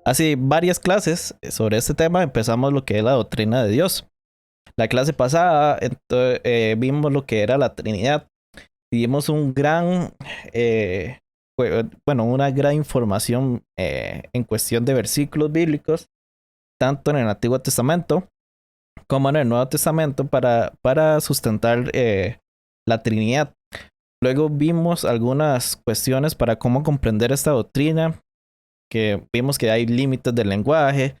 Hace varias clases sobre este tema empezamos lo que es la doctrina de Dios. La clase pasada vimos lo que era la Trinidad y dimos un gran, una gran información en cuestión de versículos bíblicos, tanto en el Antiguo Testamento como en el Nuevo Testamento para sustentar la Trinidad. Luego vimos algunas cuestiones para cómo comprender esta doctrina, que vimos que hay límites del lenguaje,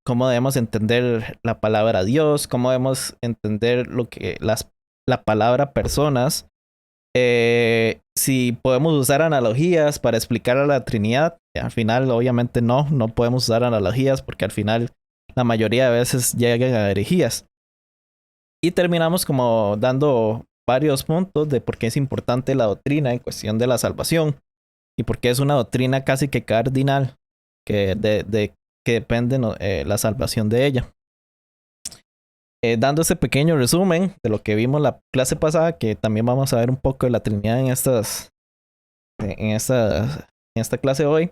cómo debemos entender la palabra Dios, cómo debemos entender la palabra personas, si podemos usar analogías para explicar a la Trinidad. Al final, obviamente no podemos usar analogías porque al final la mayoría de veces llegan a herejías. Y terminamos como dando varios puntos de por qué es importante la doctrina en cuestión de la salvación y por qué es una doctrina casi que cardinal que depende la salvación de ella. Dando ese pequeño resumen de lo que vimos la clase pasada, que también vamos a ver un poco de la Trinidad en esta clase hoy.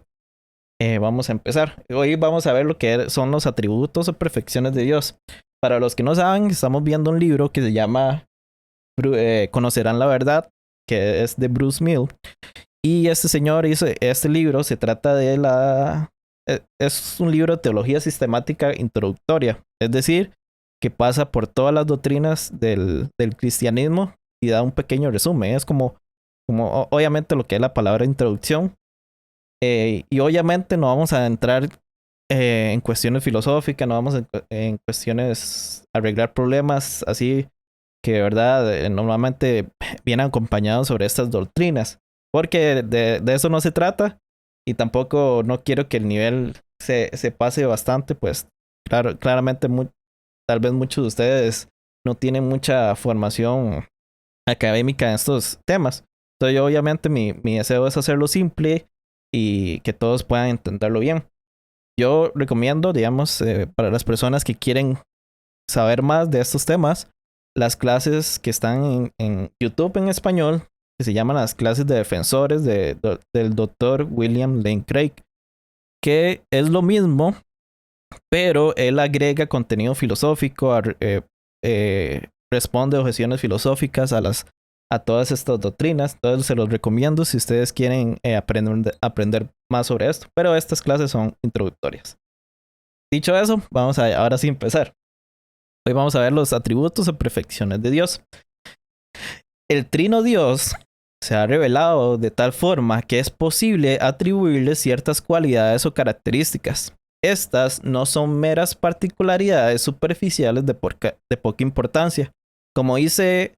Vamos a empezar. Hoy vamos a ver lo que son los atributos o perfecciones de Dios. Para los que no saben, estamos viendo un libro que se llama Conocerán la Verdad, que es de Bruce Mill. Y este señor hizo este libro, se trata de es un libro de teología sistemática introductoria, es decir, que pasa por todas las doctrinas del cristianismo y da un pequeño resumen. Es como obviamente lo que es la palabra introducción. Y obviamente no vamos a entrar en cuestiones filosóficas, no vamos en cuestiones arreglar problemas así que de verdad normalmente vienen acompañados sobre estas doctrinas, porque de eso no se trata y tampoco no quiero que el nivel se pase bastante, pues claramente tal vez muchos de ustedes no tienen mucha formación académica en estos temas. Entonces yo obviamente mi deseo es hacerlo simple y que todos puedan entenderlo bien. Yo recomiendo, digamos, para las personas que quieren saber más de estos temas, las clases que están en YouTube en español, que se llaman las clases de defensores del doctor William Lane Craig, que es lo mismo, pero él agrega contenido filosófico, responde objeciones filosóficas a todas estas doctrinas. Entonces se los recomiendo si ustedes quieren aprender más sobre esto. Pero estas clases son introductorias. Dicho eso, vamos a ahora sí empezar. Hoy vamos a ver los atributos o perfecciones de Dios. El trino Dios se ha revelado de tal forma que es posible atribuirle ciertas cualidades o características. Estas no son meras particularidades superficiales de poca importancia. Como dice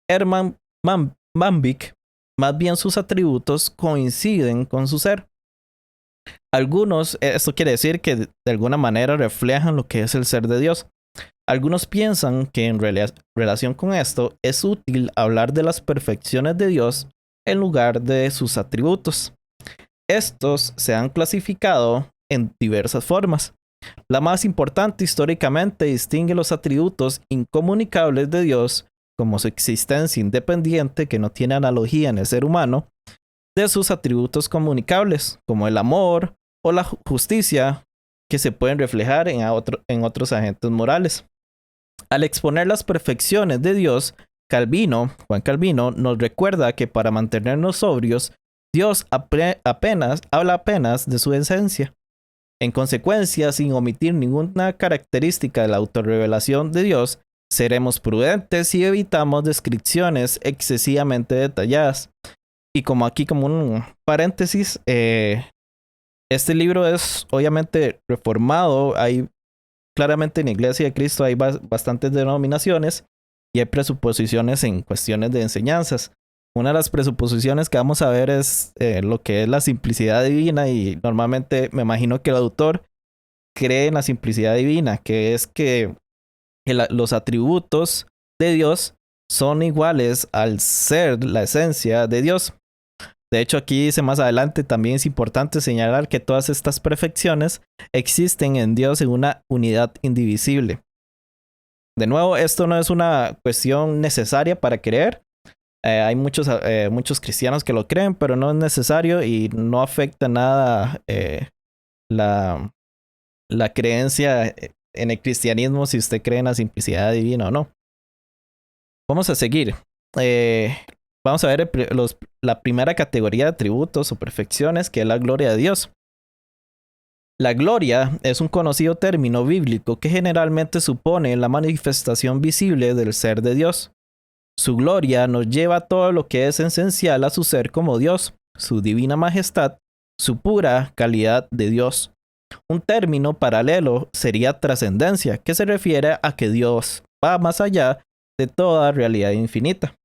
Herman Manvik, más bien sus atributos coinciden con su ser. Esto quiere decir que de alguna manera reflejan lo que es el ser de Dios. Algunos piensan que en relación con esto es útil hablar de las perfecciones de Dios en lugar de sus atributos. Estos se han clasificado en diversas formas. La más importante históricamente distingue los atributos incomunicables de Dios, como su existencia independiente que no tiene analogía en el ser humano, de sus atributos comunicables, como el amor o la justicia, que se pueden reflejar en otros agentes morales. Al exponer las perfecciones de Dios, Juan Calvino nos recuerda que para mantenernos sobrios, Dios habla apenas de su esencia. En consecuencia, sin omitir ninguna característica de la autorrevelación de Dios, seremos prudentes y evitamos descripciones excesivamente detalladas. Y como un paréntesis, este libro es obviamente reformado. Hay claramente en la Iglesia de Cristo hay bastantes denominaciones y hay presuposiciones en cuestiones de enseñanzas. Una de las presuposiciones que vamos a ver es lo que es la simplicidad divina, y normalmente me imagino que el autor cree en la simplicidad divina, que es que los atributos de Dios son iguales al ser, la esencia de Dios. De hecho, aquí dice más adelante, también es importante señalar que todas estas perfecciones existen en Dios en una unidad indivisible. De nuevo, esto no es una cuestión necesaria para creer. Hay muchos cristianos que lo creen, pero no es necesario y no afecta nada la, la creencia en el cristianismo, si usted cree en la simplicidad divina o no. Vamos a seguir. Vamos a ver la primera categoría de atributos o perfecciones, que es la gloria de Dios. La gloria es un conocido término bíblico que generalmente supone la manifestación visible del ser de Dios. Su gloria nos lleva a todo lo que es esencial a su ser como Dios, su divina majestad, su pura calidad de Dios. Un término paralelo sería trascendencia, que se refiere a que Dios va más allá de toda realidad infinita.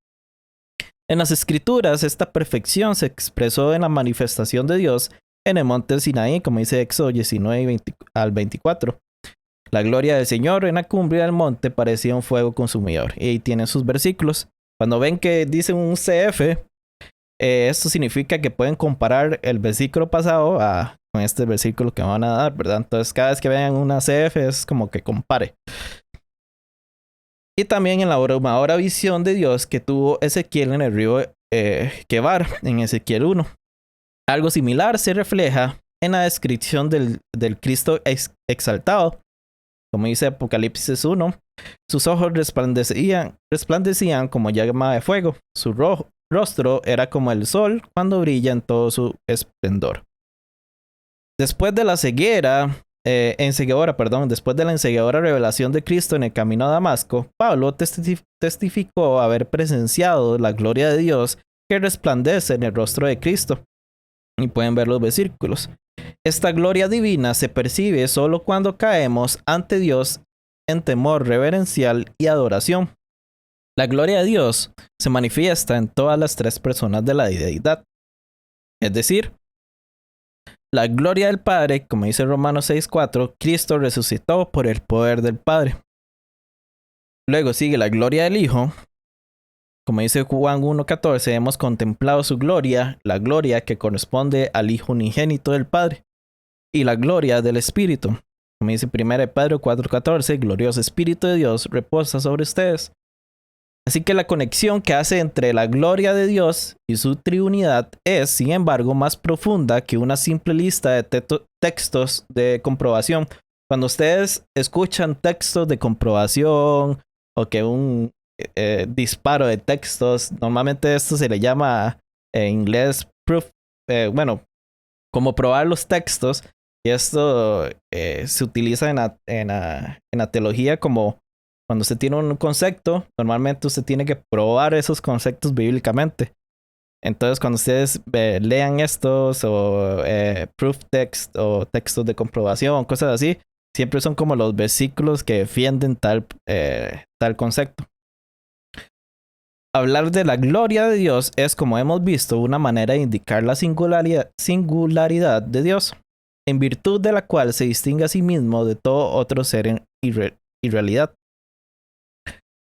En las escrituras, esta perfección se expresó en la manifestación de Dios en el monte Sinaí, como dice Éxodo 19 al 24. La gloria del Señor en la cumbre del monte parecía un fuego consumidor. Y ahí tienen sus versículos. Cuando ven que dice un CF, esto significa que pueden comparar el versículo pasado con este versículo que van a dar, ¿verdad? Entonces, cada vez que vean una CF es como que compare. Y también en la abrumadora visión de Dios que tuvo Ezequiel en el río Quebar, en Ezequiel 1. Algo similar se refleja en la descripción del Cristo exaltado. Como dice Apocalipsis 1, sus ojos resplandecían como llama de fuego. Su rostro era como el sol cuando brilla en todo su esplendor. Después de la enceguadora revelación de Cristo en el camino a Damasco, Pablo testificó haber presenciado la gloria de Dios que resplandece en el rostro de Cristo. Y pueden ver los versículos. Esta gloria divina se percibe solo cuando caemos ante Dios en temor reverencial y adoración. La gloria de Dios se manifiesta en todas las tres personas de la deidad. Es decir, la gloria del Padre, como dice Romanos 6:4, Cristo resucitó por el poder del Padre. Luego sigue la gloria del Hijo. Como dice Juan 1:14, hemos contemplado su gloria, la gloria que corresponde al Hijo unigénito del Padre, y la gloria del Espíritu. Como dice 1 Pedro 4:14, glorioso Espíritu de Dios reposa sobre ustedes. Así que la conexión que hace entre la gloria de Dios y su triunidad es, sin embargo, más profunda que una simple lista de textos de comprobación. Cuando ustedes escuchan textos de comprobación o que un disparo de textos, normalmente esto se le llama en inglés proof, como probar los textos, y esto se utiliza en la teología como cuando usted tiene un concepto, normalmente usted tiene que probar esos conceptos bíblicamente. Entonces, cuando ustedes lean estos o proof text o textos de comprobación, cosas así, siempre son como los versículos que defienden tal concepto. Hablar de la gloria de Dios es, como hemos visto, una manera de indicar la singularidad de Dios, en virtud de la cual se distingue a sí mismo de todo otro ser y realidad.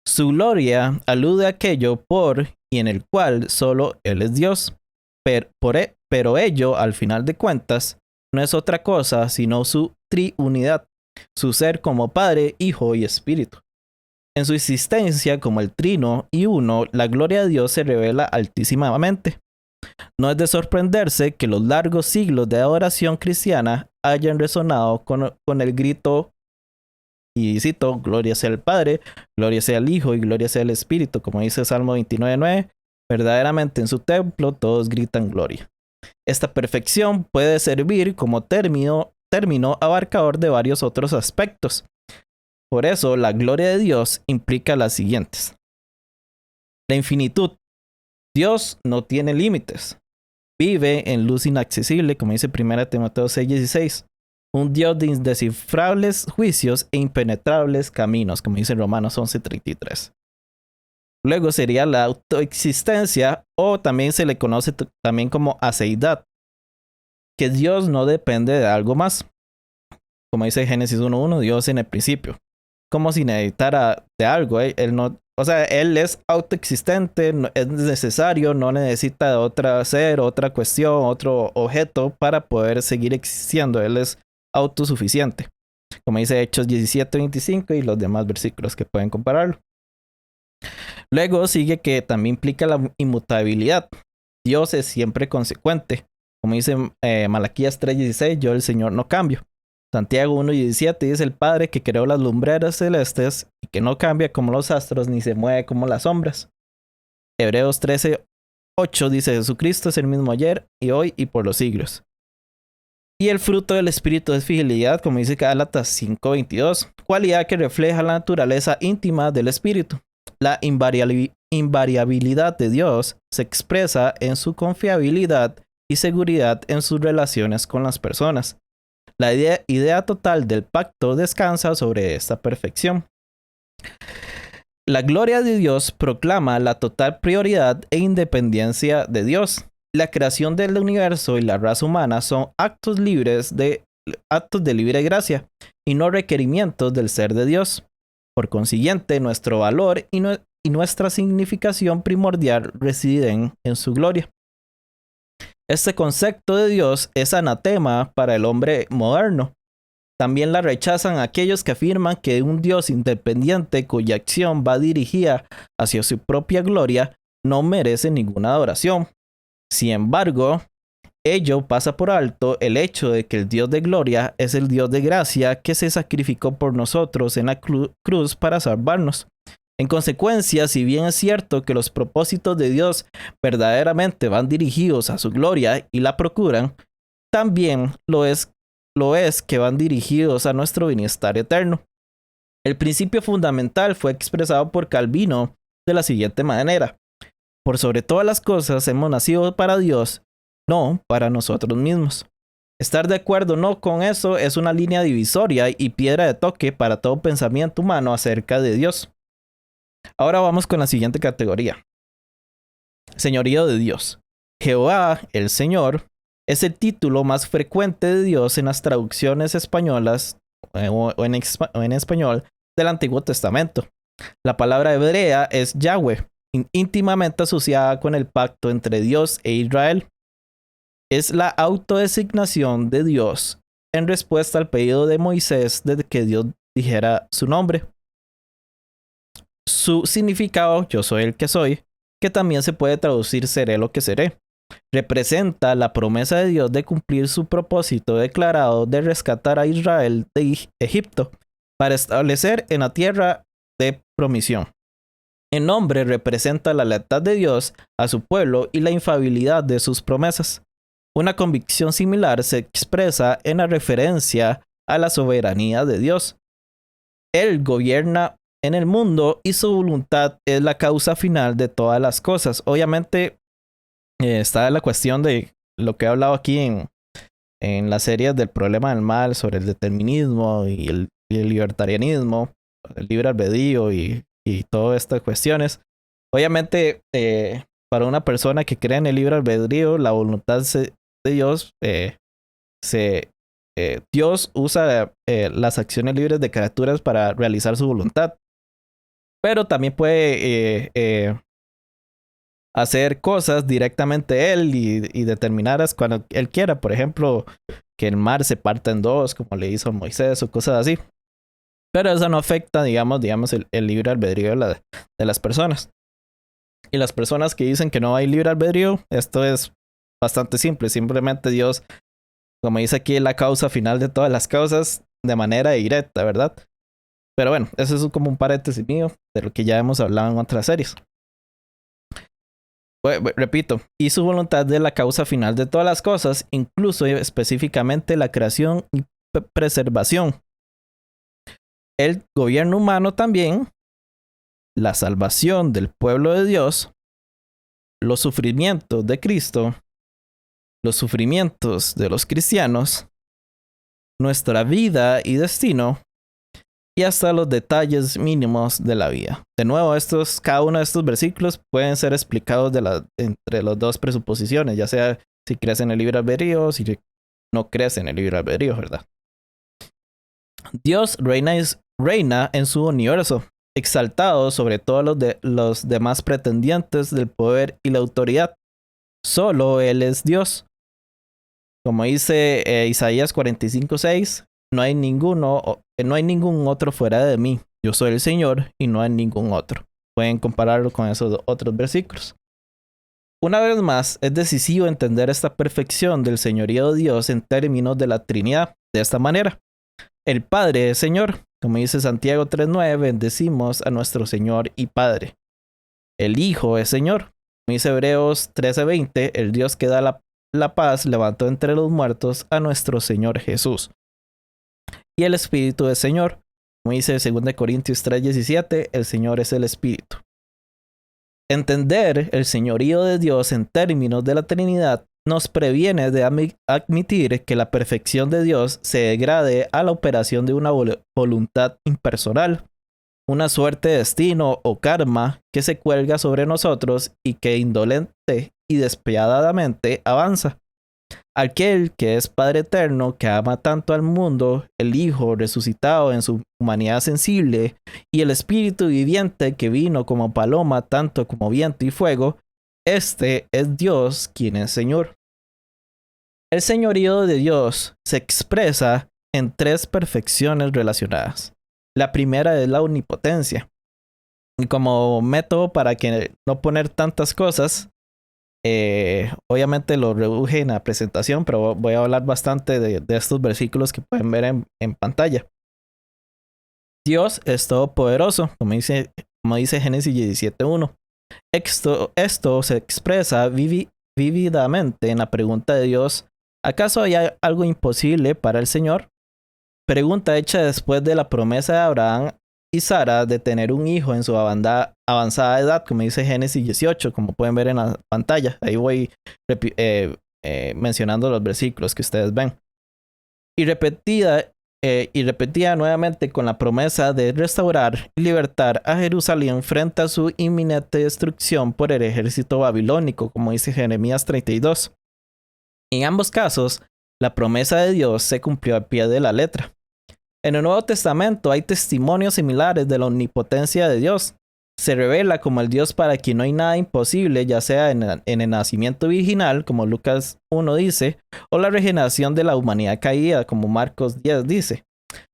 Su gloria alude a aquello por y en el cual solo Él es Dios, pero ello, al final de cuentas, no es otra cosa sino su triunidad, su ser como Padre, Hijo y Espíritu. En su existencia como el Trino y Uno, la gloria de Dios se revela altísimamente. No es de sorprenderse que los largos siglos de adoración cristiana hayan resonado con el grito, y cito, gloria sea el Padre, gloria sea el Hijo y gloria sea el Espíritu, como dice Salmo 29:9, verdaderamente en su templo todos gritan gloria. Esta perfección puede servir como término abarcador de varios otros aspectos. Por eso, la gloria de Dios implica las siguientes. La infinitud. Dios no tiene límites. Vive en luz inaccesible, como dice 1 Timoteo 6:16. Un Dios de indescifrables juicios e impenetrables caminos, como dice Romanos 11:33. Luego sería la autoexistencia, o también se le conoce también como aceidad, que Dios no depende de algo más. Como dice Génesis 1:1, Dios en el principio. Como si necesitara de algo. Él no, o sea, Él es autoexistente, no, es necesario, no necesita de otro ser, otra cuestión, otro objeto para poder seguir existiendo. Él es autosuficiente. Como dice Hechos 17:25 y los demás versículos que pueden compararlo. Luego sigue que también implica la inmutabilidad. Dios es siempre consecuente. Como dice Malaquías 3:16, yo el Señor no cambio. Santiago 1:17 dice el Padre que creó las lumbreras celestes y que no cambia como los astros ni se mueve como las sombras. Hebreos 13:8 dice Jesucristo es el mismo ayer y hoy y por los siglos. Y el fruto del Espíritu es fidelidad, como dice Gálatas 5:22, cualidad que refleja la naturaleza íntima del Espíritu. La invariabilidad de Dios se expresa en su confiabilidad y seguridad en sus relaciones con las personas. La idea total del pacto descansa sobre esta perfección. La gloria de Dios proclama la total prioridad e independencia de Dios. La creación del universo y la raza humana son actos de libre gracia y no requerimientos del ser de Dios. Por consiguiente, nuestro valor y nuestra significación primordial residen en su gloria. Este concepto de Dios es anatema para el hombre moderno. También la rechazan aquellos que afirman que un Dios independiente cuya acción va dirigida hacia su propia gloria no merece ninguna adoración. Sin embargo, ello pasa por alto el hecho de que el Dios de gloria es el Dios de gracia que se sacrificó por nosotros en la cruz para salvarnos. En consecuencia, si bien es cierto que los propósitos de Dios verdaderamente van dirigidos a su gloria y la procuran, también lo es que van dirigidos a nuestro bienestar eterno. El principio fundamental fue expresado por Calvino de la siguiente manera: por sobre todas las cosas hemos nacido para Dios, no para nosotros mismos. Estar de acuerdo o no con eso es una línea divisoria y piedra de toque para todo pensamiento humano acerca de Dios. Ahora vamos con la siguiente categoría. Señorío de Dios. Jehová, el Señor, es el título más frecuente de Dios en las traducciones españolas o en español del Antiguo Testamento. La palabra hebrea es Yahweh, íntimamente asociada con el pacto entre Dios e Israel. Es la autodesignación de Dios en respuesta al pedido de Moisés de que Dios dijera su nombre. Su significado, yo soy el que soy, que también se puede traducir seré lo que seré, representa la promesa de Dios de cumplir su propósito declarado de rescatar a Israel de Egipto para establecer en la tierra de promisión. El nombre representa la lealtad de Dios a su pueblo y la infalibilidad de sus promesas. Una convicción similar se expresa en la referencia a la soberanía de Dios. Él gobierna en el mundo y su voluntad es la causa final de todas las cosas. Obviamente está la cuestión de lo que he hablado aquí en la serie del problema del mal sobre el determinismo y el libertarianismo, el libre albedrío y todas estas cuestiones. Obviamente, para una persona que cree en el libre albedrío, la voluntad de Dios, Dios usa las acciones libres de criaturas para realizar su voluntad. Pero también puede hacer cosas directamente él y determinarlas cuando él quiera. Por ejemplo, que el mar se parta en dos, como le hizo a Moisés o cosas así. Pero eso no afecta, digamos el libre albedrío de las personas. Y las personas que dicen que no hay libre albedrío, esto es bastante simple. Simplemente Dios, como dice aquí, es la causa final de todas las causas de manera directa, ¿verdad? Pero bueno, eso es como un paréntesis mío de lo que ya hemos hablado en otras series. Repito, y su voluntad de la causa final de todas las cosas, incluso específicamente la creación y preservación. El gobierno humano también, la salvación del pueblo de Dios, los sufrimientos de Cristo, los sufrimientos de los cristianos, nuestra vida y destino, y hasta los detalles mínimos de la vida. De nuevo, cada uno de estos versículos pueden ser explicados entre las dos presuposiciones, ya sea si crees en el libre albedrío o si no crees en el libre albedrío, ¿verdad? Dios reina en su universo, exaltado sobre todos los demás pretendientes del poder y la autoridad. Solo Él es Dios. Como dice Isaías 45:6, no hay ningún otro fuera de mí. Yo soy el Señor y no hay ningún otro. Pueden compararlo con esos otros versículos. Una vez más, es decisivo entender esta perfección del señorío de Dios en términos de la Trinidad de esta manera. El Padre es Señor, como dice Santiago 3:9, bendecimos a nuestro Señor y Padre. El Hijo es Señor, como dice Hebreos 13:20, el Dios que da la paz levantó entre los muertos a nuestro Señor Jesús. Y el Espíritu es Señor, como dice 2 Corintios 3:17, el Señor es el Espíritu. Entender el señorío de Dios en términos de la Trinidad nos previene de admitir que la perfección de Dios se degrade a la operación de una voluntad impersonal, una suerte de destino o karma que se cuelga sobre nosotros y que indolente y despiadadamente avanza. Aquel que es Padre eterno, que ama tanto al mundo, el Hijo resucitado en su humanidad sensible, y el Espíritu viviente que vino como paloma tanto como viento y fuego, este es Dios quien es Señor. El señorío de Dios se expresa en tres perfecciones relacionadas. La primera es la omnipotencia. Y como método para que no poner tantas cosas, obviamente lo reduje en la presentación, pero voy a hablar bastante de estos versículos que pueden ver en pantalla. Dios es todopoderoso, como dice Génesis 17:1. Esto se expresa vívidamente en la pregunta de Dios: ¿acaso hay algo imposible para el Señor? Pregunta hecha después de la promesa de Abraham y Sara de tener un hijo en su avanzada edad, como dice Génesis 18, como pueden ver en la pantalla. Ahí voy mencionando los versículos que ustedes ven. Y repetida nuevamente con la promesa de restaurar y libertar a Jerusalén frente a su inminente destrucción por el ejército babilónico, como dice Jeremías 32. En ambos casos, la promesa de Dios se cumplió al pie de la letra. En el Nuevo Testamento hay testimonios similares de la omnipotencia de Dios. Se revela como el Dios para quien no hay nada imposible, ya sea en el nacimiento virginal, como Lucas 1 dice, o la regeneración de la humanidad caída, como Marcos 10 dice.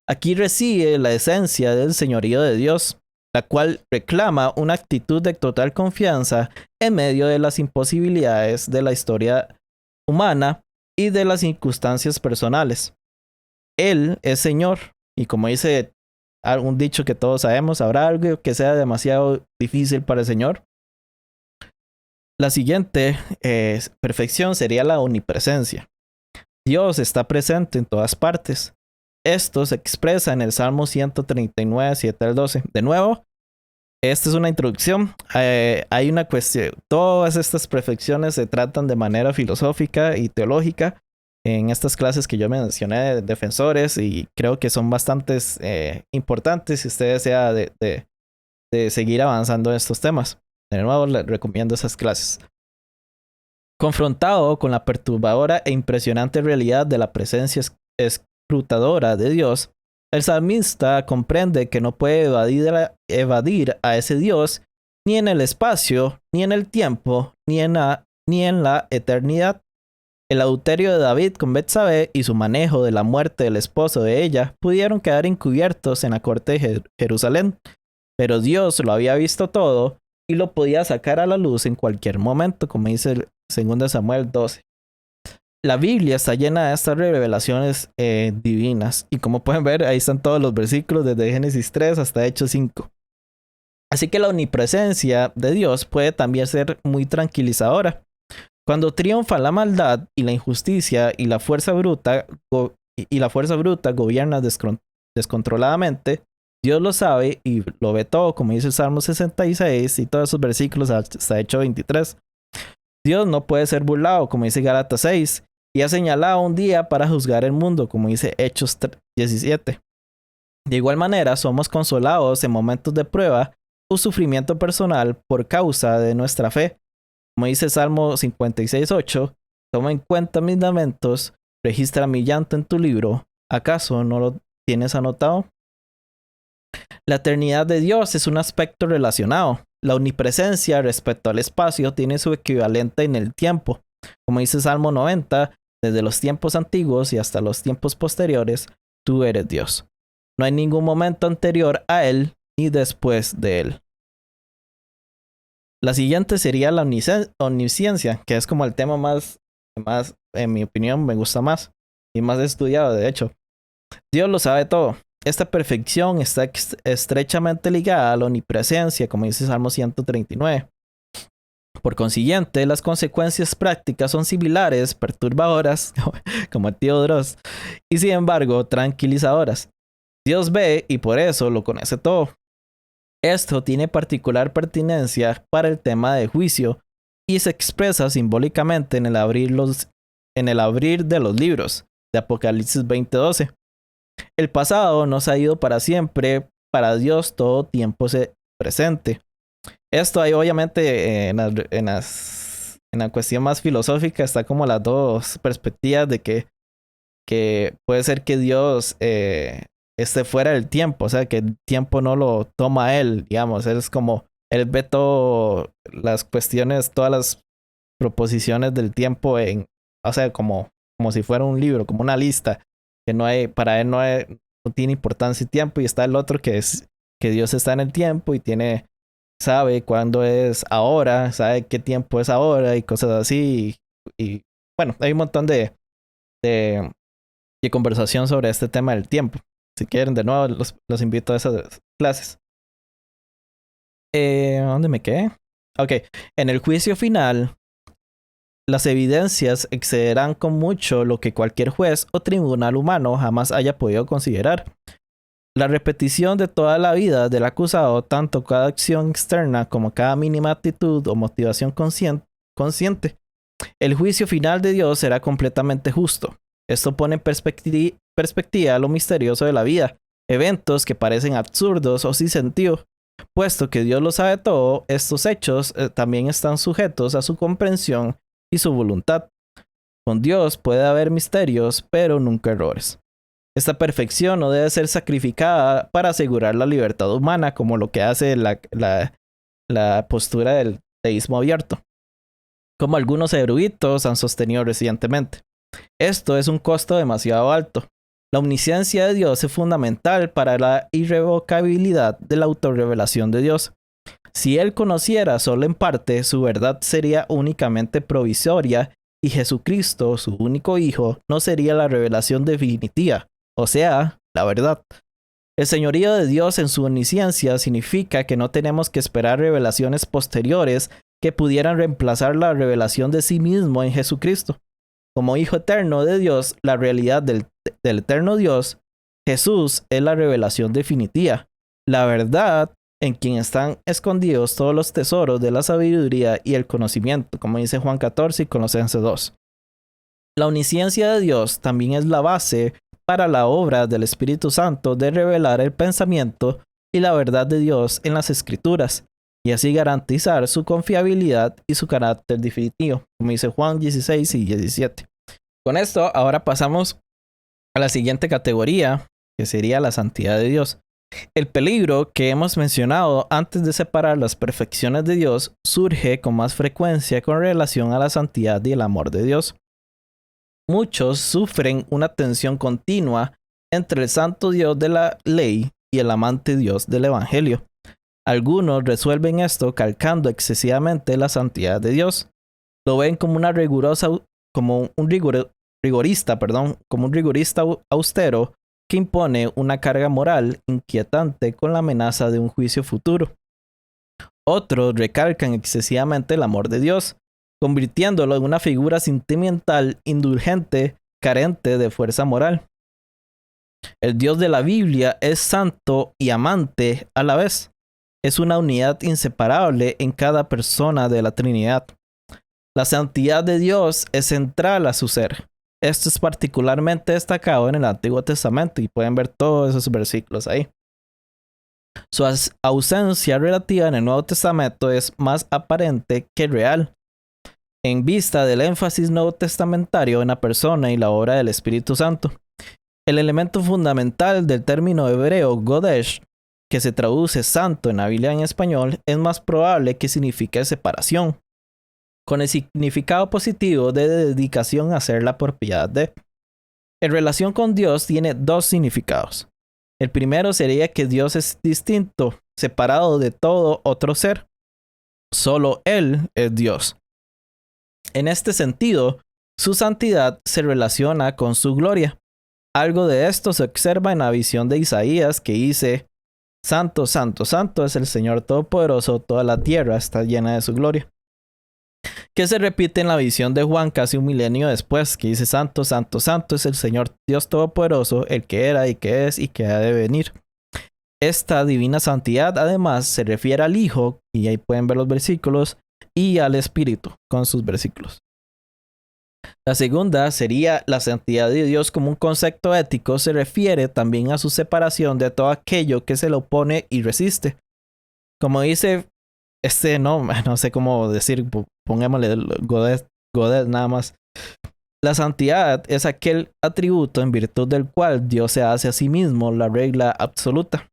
Aquí reside la esencia del señorío de Dios, la cual reclama una actitud de total confianza en medio de las imposibilidades de la historia humana y de las circunstancias personales. Él es Señor, y como dice un dicho que todos sabemos, ¿habrá algo que sea demasiado difícil para el Señor? La siguiente perfección sería la omnipresencia. Dios está presente en todas partes. Esto se expresa en el Salmo 139, 7 al 12. De nuevo, esta es una introducción. Hay una cuestión. Todas estas perfecciones se tratan de manera filosófica y teológica en estas clases que yo mencioné de defensores, y creo que son bastante importantes si usted desea de seguir avanzando en estos temas. De nuevo, les recomiendo esas clases. Confrontado con la perturbadora e impresionante realidad de la presencia escrutadora de Dios, el salmista comprende que no puede evadir a ese Dios ni en el espacio, ni en el tiempo, ni en la eternidad. El adulterio de David con Betsabé y su manejo de la muerte del esposo de ella pudieron quedar encubiertos en la corte de Jerusalén, pero Dios lo había visto todo y lo podía sacar a la luz en cualquier momento, como dice el 2 Samuel 12. La Biblia está llena de estas revelaciones divinas, y como pueden ver, ahí están todos los versículos desde Génesis 3 hasta Hechos 5. Así que la omnipresencia de Dios puede también ser muy tranquilizadora. Cuando triunfa la maldad y la injusticia y la fuerza bruta gobierna descontroladamente, Dios lo sabe y lo ve todo, como dice el Salmo 66 y todos esos versículos hasta Hechos 23. Dios no puede ser burlado, como dice Gálatas 6, y ha señalado un día para juzgar el mundo, como dice Hechos 17. De igual manera, somos consolados en momentos de prueba o sufrimiento personal por causa de nuestra fe. Como dice Salmo 56:8, toma en cuenta mis lamentos, registra mi llanto en tu libro. ¿Acaso no lo tienes anotado? La eternidad de Dios es un aspecto relacionado. La omnipresencia respecto al espacio tiene su equivalente en el tiempo. Como dice Salmo 90, desde los tiempos antiguos y hasta los tiempos posteriores, tú eres Dios. No hay ningún momento anterior a Él ni después de Él. La siguiente sería la omnisciencia, que es como el tema más, en mi opinión, me gusta más y más estudiado, de hecho. Dios lo sabe todo. Esta perfección está estrechamente ligada a la omnipresencia, como dice Salmo 139. Por consiguiente, las consecuencias prácticas son similares, perturbadoras, como el tío Dross, y sin embargo, tranquilizadoras. Dios ve y por eso lo conoce todo. Esto tiene particular pertinencia para el tema de juicio y se expresa simbólicamente en el abrir de los libros de Apocalipsis 20:12. El pasado no se ha ido para siempre, para Dios todo tiempo es presente. Esto ahí obviamente en la cuestión más filosófica está como las dos perspectivas de que puede ser que Dios esté fuera del tiempo, o sea, que el tiempo no lo toma él, digamos, él es como, él ve todas las cuestiones, todas las proposiciones del tiempo o sea, como si fuera un libro, como una lista, que no hay, para él no tiene importancia el tiempo, y está el otro que es que Dios está en el tiempo y sabe cuándo es ahora, sabe qué tiempo es ahora y cosas así, y bueno, hay un montón de conversación sobre este tema del tiempo. Si quieren, de nuevo, los invito a esas clases. ¿Dónde me quedé? Ok, en el juicio final, las evidencias excederán con mucho lo que cualquier juez o tribunal humano jamás haya podido considerar. La repetición de toda la vida del acusado, tanto cada acción externa como cada mínima actitud o motivación consciente. El juicio final de Dios será completamente justo. Esto pone en perspectiva lo misterioso de la vida, eventos que parecen absurdos o sin sentido. Puesto que Dios lo sabe todo, estos hechos también están sujetos a su comprensión y su voluntad. Con Dios puede haber misterios, pero nunca errores. Esta perfección no debe ser sacrificada para asegurar la libertad humana, como lo que hace la postura del teísmo abierto, como algunos eruditos han sostenido recientemente. Esto es un costo demasiado alto. La omnisciencia de Dios es fundamental para la irrevocabilidad de la autorrevelación de Dios. Si Él conociera solo en parte, su verdad sería únicamente provisoria y Jesucristo, su único Hijo, no sería la revelación definitiva, o sea, la verdad. El señorío de Dios en su omnisciencia significa que no tenemos que esperar revelaciones posteriores que pudieran reemplazar la revelación de sí mismo en Jesucristo. Como Hijo eterno de Dios, la realidad del eterno Dios, Jesús es la revelación definitiva, la verdad en quien están escondidos todos los tesoros de la sabiduría y el conocimiento, como dice Juan 14 y Colosenses 2. La omnisciencia de Dios también es la base para la obra del Espíritu Santo de revelar el pensamiento y la verdad de Dios en las Escrituras, y así garantizar su confiabilidad y su carácter definitivo, como dice Juan 16 y 17. Con esto, ahora pasamos a la siguiente categoría, que sería la santidad de Dios. El peligro que hemos mencionado antes de separar las perfecciones de Dios surge con más frecuencia con relación a la santidad y el amor de Dios. Muchos sufren una tensión continua entre el santo Dios de la ley y el amante Dios del Evangelio. Algunos resuelven esto calcando excesivamente la santidad de Dios. Lo ven como como un rigorista austero que impone una carga moral inquietante con la amenaza de un juicio futuro. Otros recalcan excesivamente el amor de Dios, convirtiéndolo en una figura sentimental, indulgente, carente de fuerza moral. El Dios de la Biblia es santo y amante a la vez. Es una unidad inseparable en cada persona de la Trinidad. La santidad de Dios es central a su ser. Esto es particularmente destacado en el Antiguo Testamento y pueden ver todos esos versículos ahí. Su ausencia relativa en el Nuevo Testamento es más aparente que real, en vista del énfasis nuevo testamentario en la persona y la obra del Espíritu Santo. El elemento fundamental del término hebreo Kodesh, que se traduce santo en la Biblia en español, es más probable que signifique separación, con el significado positivo de dedicación a ser la propiedad de. En relación con Dios tiene dos significados. El primero sería que Dios es distinto, separado de todo otro ser. Solo Él es Dios. En este sentido, su santidad se relaciona con su gloria. Algo de esto se observa en la visión de Isaías que dice: Santo, santo, santo es el Señor Todopoderoso, toda la tierra está llena de su gloria. Que se repite en la visión de Juan casi un milenio después, que dice: Santo, santo, santo es el Señor Dios Todopoderoso, el que era y que es y que ha de venir. Esta divina santidad además se refiere al Hijo, y ahí pueden ver los versículos, y al Espíritu con sus versículos. La segunda sería la santidad de Dios como un concepto ético. Se refiere también a su separación de todo aquello que se le opone y resiste. Como dice, no sé cómo decir, pongámosle Godet nada más. La santidad es aquel atributo en virtud del cual Dios se hace a sí mismo la regla absoluta.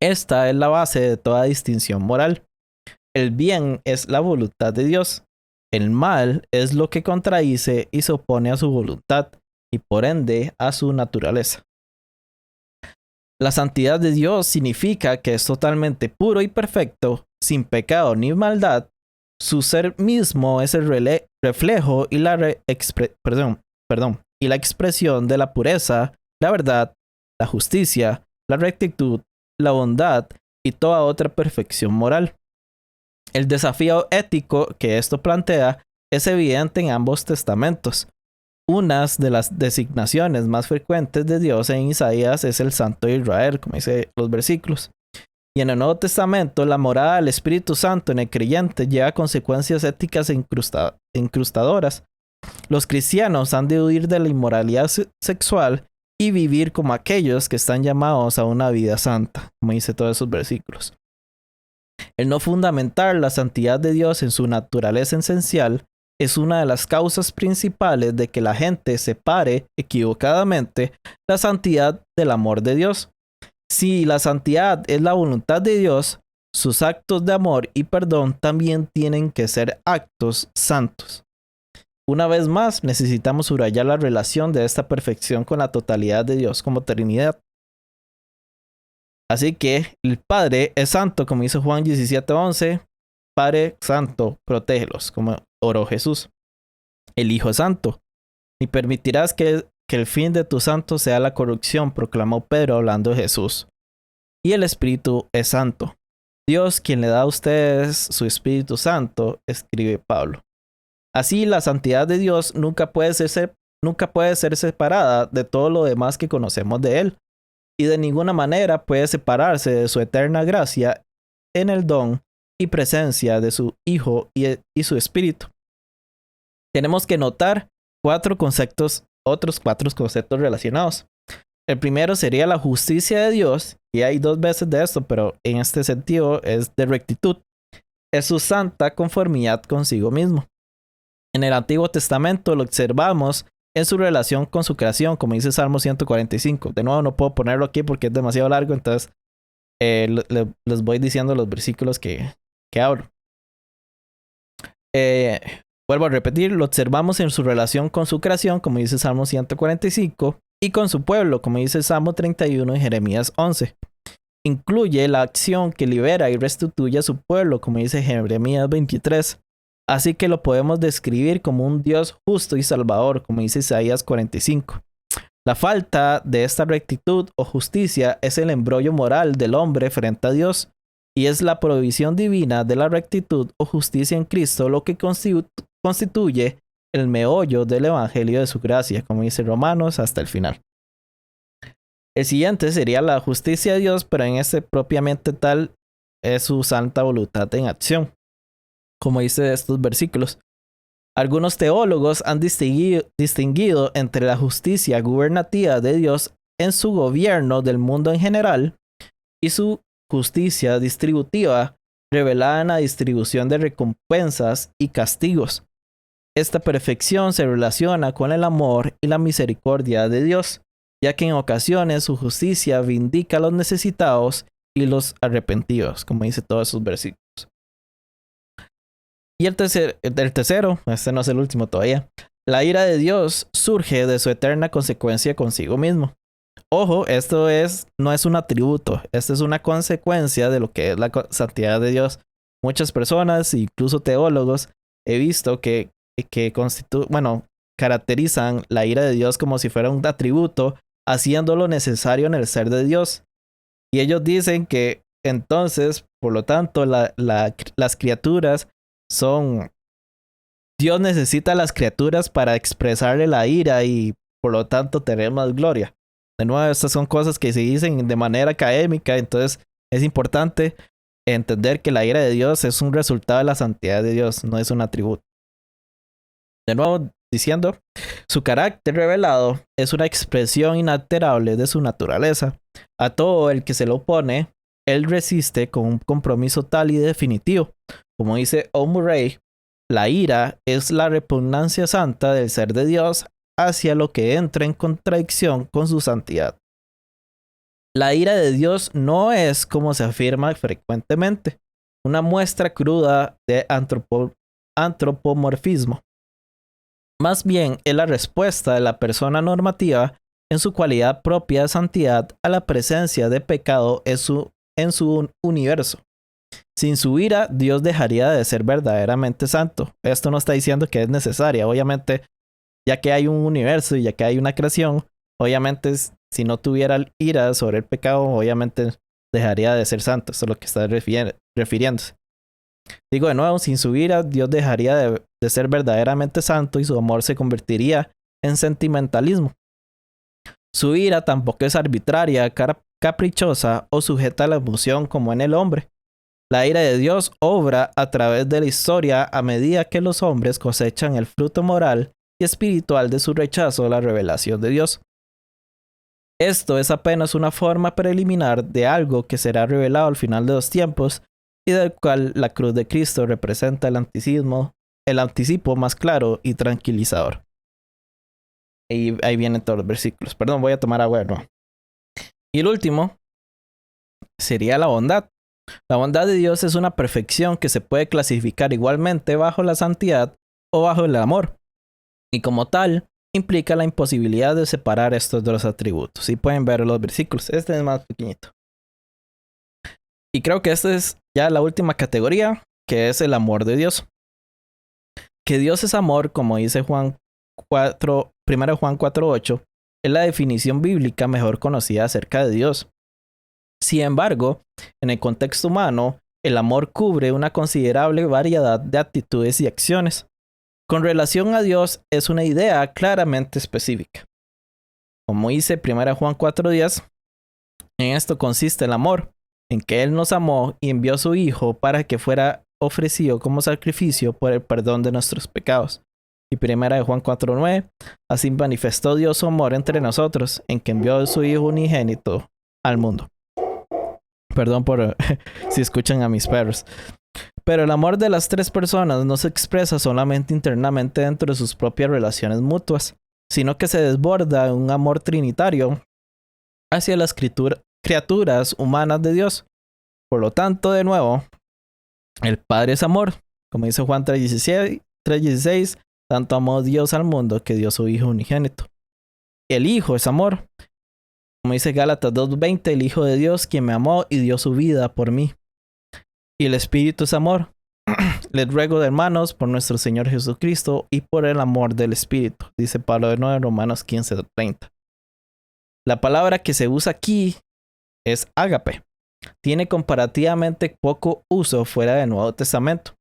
Esta es la base de toda distinción moral. El bien es la voluntad de Dios. El mal es lo que contradice y se opone a su voluntad y por ende a su naturaleza. La santidad de Dios significa que es totalmente puro y perfecto, sin pecado ni maldad. Su ser mismo es el reflejo y la expresión de la pureza, la verdad, la justicia, la rectitud, la bondad y toda otra perfección moral. El desafío ético que esto plantea es evidente en ambos testamentos. Una de las designaciones más frecuentes de Dios en Isaías es el Santo de Israel, como dice los versículos. Y en el Nuevo Testamento, la morada del Espíritu Santo en el creyente lleva consecuencias éticas incrustadoras. Los cristianos han de huir de la inmoralidad sexual y vivir como aquellos que están llamados a una vida santa, como dice todos esos versículos. El no fundamentar la santidad de Dios en su naturaleza esencial es una de las causas principales de que la gente separe equivocadamente la santidad del amor de Dios. Si la santidad es la voluntad de Dios, sus actos de amor y perdón también tienen que ser actos santos. Una vez más, necesitamos subrayar la relación de esta perfección con la totalidad de Dios como Trinidad. Así que el Padre es santo, como dice Juan 17:11. Padre santo, protégelos, como oró Jesús. El Hijo es santo. Ni permitirás que el fin de tu santo sea la corrupción, proclamó Pedro hablando de Jesús. Y el Espíritu es santo. Dios, quien le da a ustedes su Espíritu Santo, escribe Pablo. Así, la santidad de Dios nunca puede ser separada de todo lo demás que conocemos de Él. Y de ninguna manera puede separarse de su eterna gracia en el don y presencia de su Hijo y su Espíritu. Tenemos que notar otros cuatro conceptos relacionados. El primero sería la justicia de Dios, y hay dos veces de esto, pero en este sentido es de rectitud. Es su santa conformidad consigo mismo. En el Antiguo Testamento lo observamos en su relación con su creación, como dice Salmo 145. De nuevo, no puedo ponerlo aquí porque es demasiado largo, entonces les voy diciendo los versículos que hablo. Vuelvo a repetir, lo observamos en su relación con su creación, como dice Salmo 145, y con su pueblo, como dice Salmo 31 y Jeremías 11. Incluye la acción que libera y restituye a su pueblo, como dice Jeremías 23. Así que lo podemos describir como un Dios justo y salvador, como dice Isaías 45. La falta de esta rectitud o justicia es el embrollo moral del hombre frente a Dios, y es la provisión divina de la rectitud o justicia en Cristo lo que constituye el meollo del evangelio de su gracia, como dice Romanos hasta el final. El siguiente sería la justicia de Dios, pero en este propiamente tal es su santa voluntad en acción, como dice estos versículos. Algunos teólogos han distinguido entre la justicia gubernativa de Dios en su gobierno del mundo en general y su justicia distributiva revelada en la distribución de recompensas y castigos. Esta perfección se relaciona con el amor y la misericordia de Dios, ya que en ocasiones su justicia vindica a los necesitados y los arrepentidos, como dice todos esos versículos. Y el tercero, este no es el último todavía, la ira de Dios surge de su eterna consecuencia consigo mismo. Ojo, esto no es un atributo, esto es una consecuencia de lo que es la santidad de Dios. Muchas personas, incluso teólogos, he visto que caracterizan la ira de Dios como si fuera un atributo, haciendo lo necesario en el ser de Dios. Y ellos dicen que entonces, por lo tanto, las criaturas son... Dios necesita a las criaturas para expresarle la ira y por lo tanto tener más gloria. De nuevo, estas son cosas que se dicen de manera académica, entonces es importante entender que la ira de Dios es un resultado de la santidad de Dios, no es un atributo. De nuevo, diciendo, su carácter revelado es una expresión inalterable de su naturaleza. A todo el que se lo opone, él resiste con un compromiso tal y definitivo. Como dice O. Murray, la ira es la repugnancia santa del ser de Dios hacia lo que entra en contradicción con su santidad. La ira de Dios no es, como se afirma frecuentemente, una muestra cruda de antropomorfismo. Más bien es la respuesta de la persona normativa en su cualidad propia de santidad a la presencia de pecado en su universo. Sin su ira, Dios dejaría de ser verdaderamente santo. Esto no está diciendo que es necesaria. Obviamente, ya que hay un universo y ya que hay una creación, obviamente si no tuviera ira sobre el pecado, obviamente dejaría de ser santo. Eso es lo que está refiriéndose. Digo de nuevo, sin su ira, Dios dejaría de ser verdaderamente santo y su amor se convertiría en sentimentalismo. Su ira tampoco es arbitraria, caprichosa o sujeta a la emoción como en el hombre. La ira de Dios obra a través de la historia a medida que los hombres cosechan el fruto moral y espiritual de su rechazo a la revelación de Dios. Esto es apenas una forma preliminar de algo que será revelado al final de los tiempos y del cual la cruz de Cristo representa el anticipo más claro y tranquilizador. Y ahí vienen todos los versículos. Perdón, voy a tomar agua, ¿no? Y el último sería la bondad. La bondad de Dios es una perfección que se puede clasificar igualmente bajo la santidad o bajo el amor. Y como tal, implica la imposibilidad de separar estos dos atributos. Y pueden ver los versículos. Este es más pequeñito. Y creo que esta es ya la última categoría, que es el amor de Dios. Que Dios es amor, como dice 1 Juan 4:8, es la definición bíblica mejor conocida acerca de Dios. Sin embargo, en el contexto humano, el amor cubre una considerable variedad de actitudes y acciones. Con relación a Dios, es una idea claramente específica. Como dice 1 Juan 4:10, en esto consiste el amor, en que Él nos amó y envió a su Hijo para que fuera ofrecido como sacrificio por el perdón de nuestros pecados. Y 1 Juan 4:9, así manifestó Dios su amor entre nosotros, en que envió a su Hijo unigénito al mundo. Perdón por si escuchan a mis perros. Pero el amor de las tres personas no se expresa solamente internamente dentro de sus propias relaciones mutuas, sino que se desborda en un amor trinitario hacia las criaturas humanas de Dios. Por lo tanto, de nuevo, el Padre es amor. Como dice Juan 3:16, tanto amó Dios al mundo que dio su Hijo unigénito. El Hijo es amor. Como dice Gálatas 2:20, el Hijo de Dios, quien me amó y dio su vida por mí. Y el Espíritu es amor. Les ruego, hermanos, por nuestro Señor Jesucristo y por el amor del Espíritu, dice Pablo de nuevo en Romanos 15:30. La palabra que se usa aquí es ágape. Tiene comparativamente poco uso fuera del Nuevo Testamento.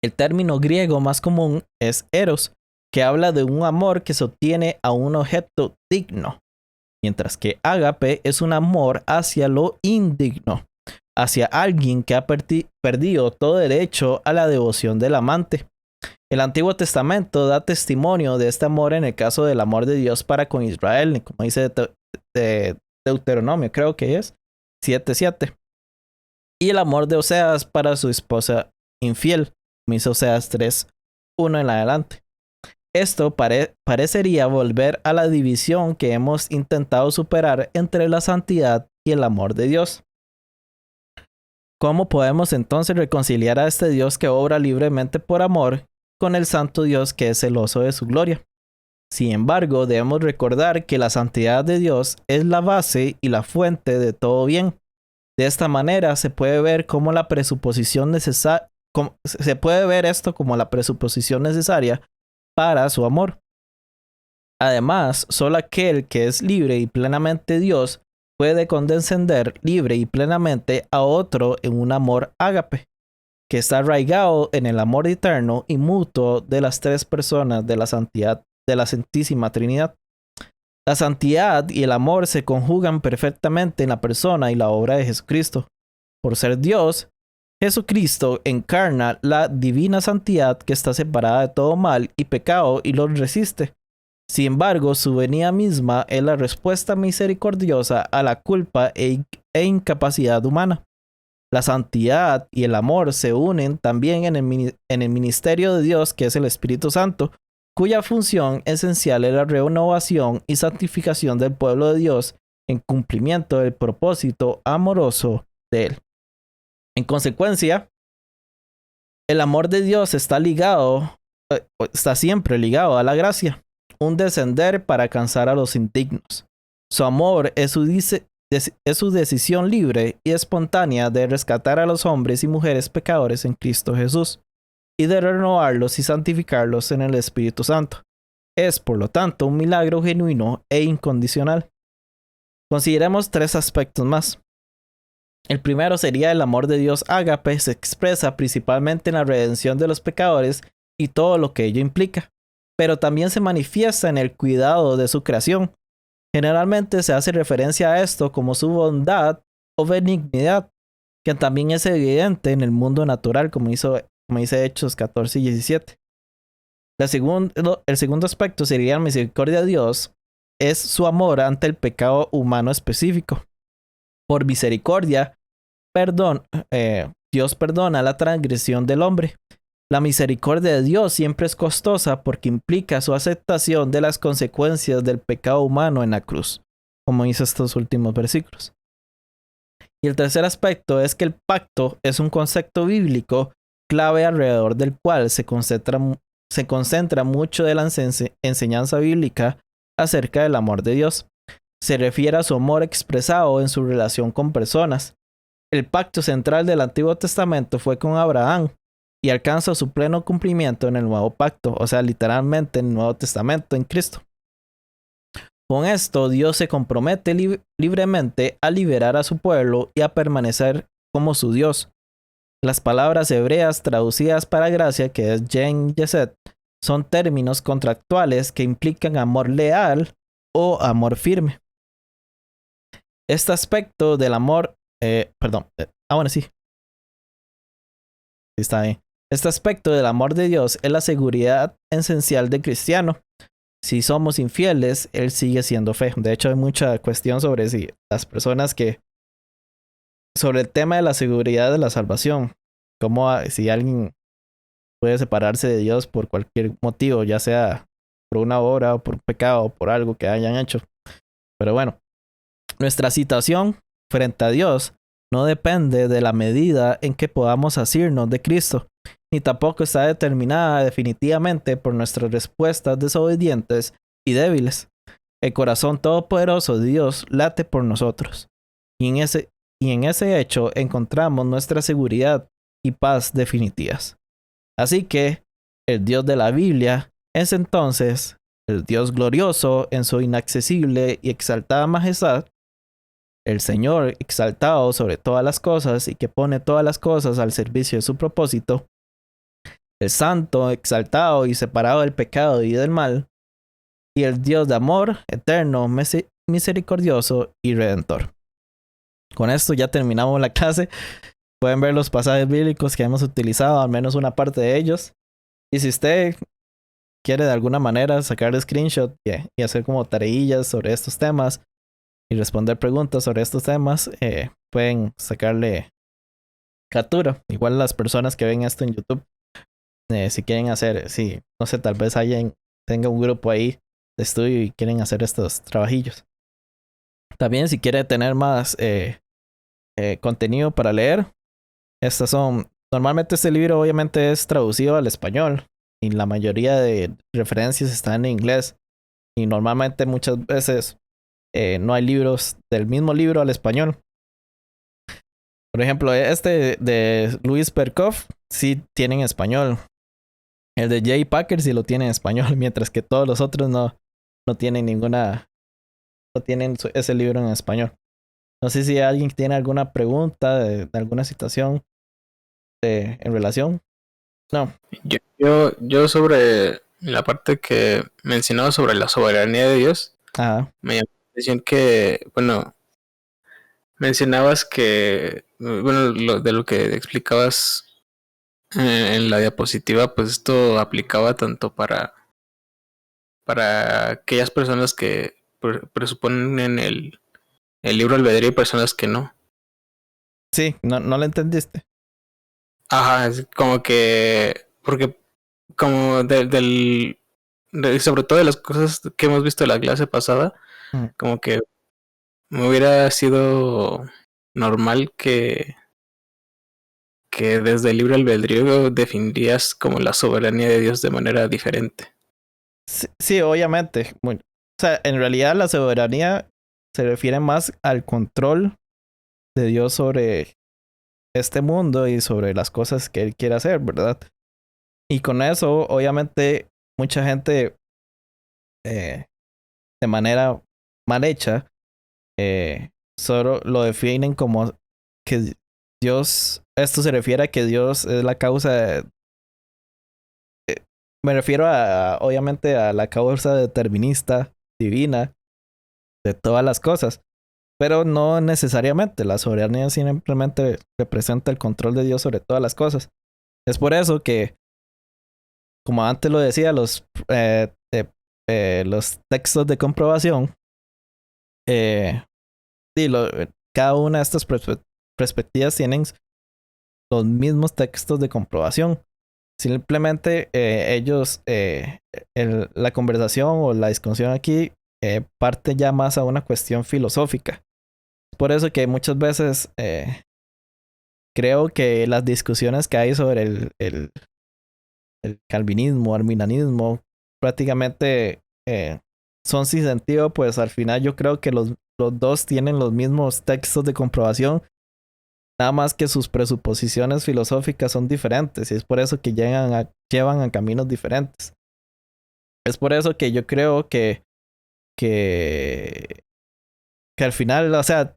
El término griego más común es eros, que habla de un amor que se obtiene a un objeto digno, mientras que ágape es un amor hacia lo indigno, hacia alguien que ha perdido todo derecho a la devoción del amante. El Antiguo Testamento da testimonio de este amor en el caso del amor de Dios para con Israel, como dice Deuteronomio, creo que es 7:7. Y el amor de Oseas para su esposa infiel, como dice Oseas 3:1 en adelante. Esto parecería volver a la división que hemos intentado superar entre la santidad y el amor de Dios. ¿Cómo podemos entonces reconciliar a este Dios que obra libremente por amor con el santo Dios que es celoso de su gloria? Sin embargo, debemos recordar que la santidad de Dios es la base y la fuente de todo bien. De esta manera se puede ver como la presuposición necesaria, se puede ver esto como la presuposición necesaria para su amor. Además, solo aquel que es libre y plenamente Dios puede condescender libre y plenamente a otro en un amor ágape, que está arraigado en el amor eterno y mutuo de las tres personas de la santidad de la Santísima Trinidad. La santidad y el amor se conjugan perfectamente en la persona y la obra de Jesucristo. Por ser Dios, Jesucristo encarna la divina santidad que está separada de todo mal y pecado y lo resiste. Sin embargo, su venida misma es la respuesta misericordiosa a la culpa e incapacidad humana. La santidad y el amor se unen también en el ministerio de Dios, que es el Espíritu Santo, cuya función esencial es la renovación y santificación del pueblo de Dios en cumplimiento del propósito amoroso de Él. En consecuencia, el amor de Dios está siempre ligado a la gracia, un descender para alcanzar a los indignos. Su amor es su decisión libre y espontánea de rescatar a los hombres y mujeres pecadores en Cristo Jesús y de renovarlos y santificarlos en el Espíritu Santo. Es, por lo tanto, un milagro genuino e incondicional. Consideremos tres aspectos más. El primero sería el amor de Dios ágape, se expresa principalmente en la redención de los pecadores y todo lo que ello implica, pero también se manifiesta en el cuidado de su creación. Generalmente se hace referencia a esto como su bondad o benignidad, que también es evidente en el mundo natural, como dice Hechos 14 y 17. El segundo aspecto sería la misericordia de Dios, es su amor ante el pecado humano específico. Por misericordia, Dios perdona la transgresión del hombre. La misericordia de Dios siempre es costosa porque implica su aceptación de las consecuencias del pecado humano en la cruz, como dice estos últimos versículos. Y el tercer aspecto es que el pacto es un concepto bíblico clave alrededor del cual se concentra mucho de la enseñanza bíblica acerca del amor de Dios. Se refiere a su amor expresado en su relación con personas. El pacto central del Antiguo Testamento fue con Abraham y alcanza su pleno cumplimiento en el Nuevo Pacto, o sea, literalmente en el Nuevo Testamento, en Cristo. Con esto, Dios se compromete libremente a liberar a su pueblo y a permanecer como su Dios. Las palabras hebreas traducidas para gracia, que es Yen Yeset, son términos contractuales que implican amor leal o amor firme. Este aspecto del amor, bueno, sí. Está bien. Este aspecto del amor de Dios es la seguridad esencial del cristiano. Si somos infieles, Él sigue siendo fe. De hecho, hay mucha cuestión sobre si las personas sobre el tema de la seguridad de la salvación. Como si alguien puede separarse de Dios por cualquier motivo, ya sea por una obra o por un pecado o por algo que hayan hecho. Pero bueno, nuestra situación frente a Dios no depende de la medida en que podamos asirnos de Cristo, ni tampoco está determinada definitivamente por nuestras respuestas desobedientes y débiles. El corazón todopoderoso de Dios late por nosotros, y en ese hecho encontramos nuestra seguridad y paz definitivas. Así que el Dios de la Biblia es entonces el Dios glorioso en su inaccesible y exaltada majestad, el Señor exaltado sobre todas las cosas y que pone todas las cosas al servicio de su propósito, el Santo exaltado y separado del pecado y del mal, y el Dios de amor eterno, misericordioso y redentor. Con esto ya terminamos la clase. Pueden ver los pasajes bíblicos que hemos utilizado, al menos una parte de ellos. Y si usted quiere de alguna manera sacar screenshot y hacer como tareillas sobre estos temas y responder preguntas sobre estos temas, pueden sacarle captura. Igual las personas que ven esto en YouTube, si quieren hacer, no sé, tal vez tenga un grupo ahí de estudio y quieren hacer estos trabajillos. También si quiere tener más contenido para leer, normalmente este libro obviamente es traducido al español y la mayoría de referencias están en inglés, y normalmente muchas veces no hay libros del mismo libro al español. Por ejemplo, este de Luis Perkov sí tiene en español. El de Jay Packer sí lo tiene en español, mientras que todos los otros no tienen no tienen ese libro en español. No sé si alguien tiene alguna pregunta de alguna situación en relación. No. Yo sobre la parte que mencionaba sobre la soberanía de Dios, Ajá. me llamó la atención que, bueno, mencionabas que, bueno, de lo que explicabas en la diapositiva, pues esto aplicaba tanto para aquellas personas que presuponen en el libro albedrío y personas que no. Sí, no lo entendiste. Ajá, es como que, porque como sobre todo de las cosas que hemos visto en la clase pasada, Mm. como que me hubiera sido normal que desde el libro albedrío definirías como la soberanía de Dios de manera diferente. Sí, sí, obviamente. O sea, en realidad la soberanía se refiere más al control de Dios sobre este mundo y sobre las cosas que Él quiere hacer, ¿verdad? Y con eso, obviamente, mucha gente de manera mal hecha solo lo definen como que Dios, esto se refiere a que Dios es la causa me refiero obviamente a la causa determinista divina de todas las cosas, pero no necesariamente. La soberanía simplemente representa el control de Dios sobre todas las cosas. Es por eso que, como antes lo decía, los textos de comprobación, eh, sí, cada una de estas perspectivas tienen los mismos textos de comprobación. Simplemente la conversación o la discusión aquí parte ya más a una cuestión filosófica. Por eso que muchas veces creo que las discusiones que hay sobre el calvinismo, arminianismo, prácticamente son sin sentido, pues al final yo creo que los dos tienen los mismos textos de comprobación, nada más que sus presuposiciones filosóficas son diferentes y es por eso que llevan a caminos diferentes. Es por eso que yo creo que, que al final, o sea,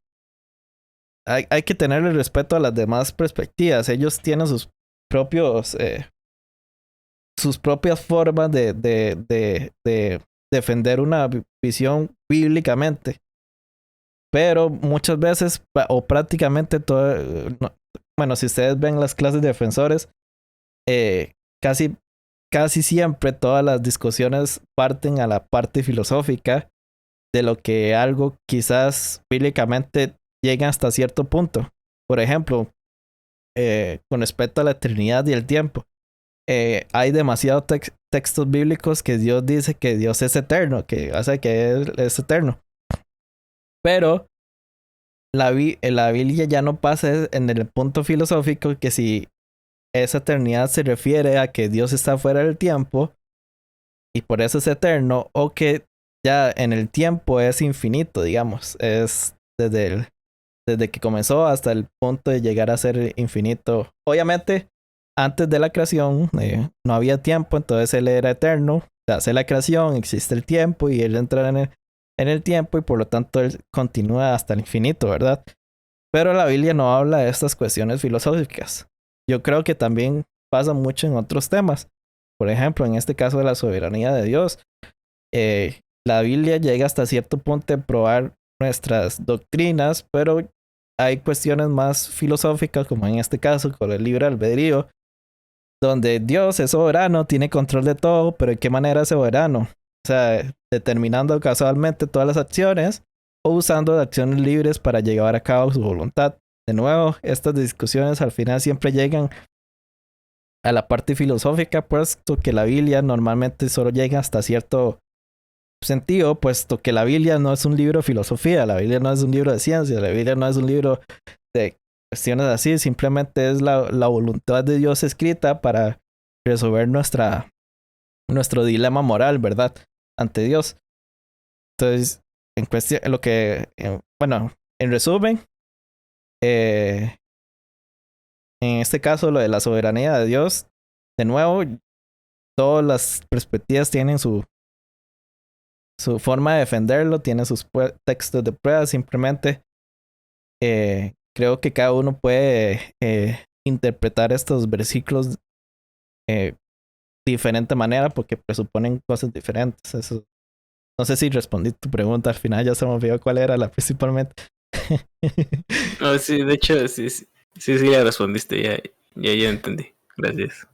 hay que tenerle respeto a las demás perspectivas. Ellos tienen propios, sus propias formas de defender una visión bíblicamente. Pero muchas veces, o prácticamente todo, bueno, si ustedes ven las clases de defensores, eh, casi, casi siempre todas las discusiones parten a la parte filosófica de lo que algo quizás bíblicamente llega hasta cierto punto. Por ejemplo, con respecto a la eternidad y el tiempo, hay demasiados textos bíblicos que Dios dice que Dios es eterno, que hace que Él es eterno. Pero la Biblia ya no pasa en el punto filosófico que si esa eternidad se refiere a que Dios está fuera del tiempo y por eso es eterno, o que ya en el tiempo es infinito, digamos, es desde que comenzó hasta el punto de llegar a ser infinito. Obviamente, antes de la creación no había tiempo, entonces Él era eterno, hace la creación, existe el tiempo y Él entra en el tiempo y por lo tanto Él continúa hasta el infinito, ¿verdad? Pero la Biblia no habla de estas cuestiones filosóficas. Yo creo que también pasa mucho en otros temas. Por ejemplo, en este caso de la soberanía de Dios, la Biblia llega hasta cierto punto a probar nuestras doctrinas, pero hay cuestiones más filosóficas, como en este caso con el libre albedrío, donde Dios es soberano, tiene control de todo, pero ¿de qué manera es soberano? O sea, determinando casualmente todas las acciones o usando acciones libres para llevar a cabo su voluntad. De nuevo, estas discusiones al final siempre llegan a la parte filosófica, puesto que la Biblia normalmente solo llega hasta cierto sentido, puesto que la Biblia no es un libro de filosofía, la Biblia no es un libro de ciencia, la Biblia no es un libro de cuestiones así, simplemente es la voluntad de Dios escrita para resolver nuestro dilema moral, ¿verdad? Ante Dios. Entonces, en cuestión, bueno, en resumen, En este caso, lo de la soberanía de Dios, de nuevo, todas las perspectivas tienen su forma de defenderlo, tiene sus textos de prueba. Simplemente creo que cada uno puede interpretar estos versículos de diferente manera porque presuponen cosas diferentes. Eso. No sé si respondí tu pregunta al final, ya se me olvidó cuál era la principalmente. No, sí, de hecho, sí, ya respondiste, ya entendí. Gracias.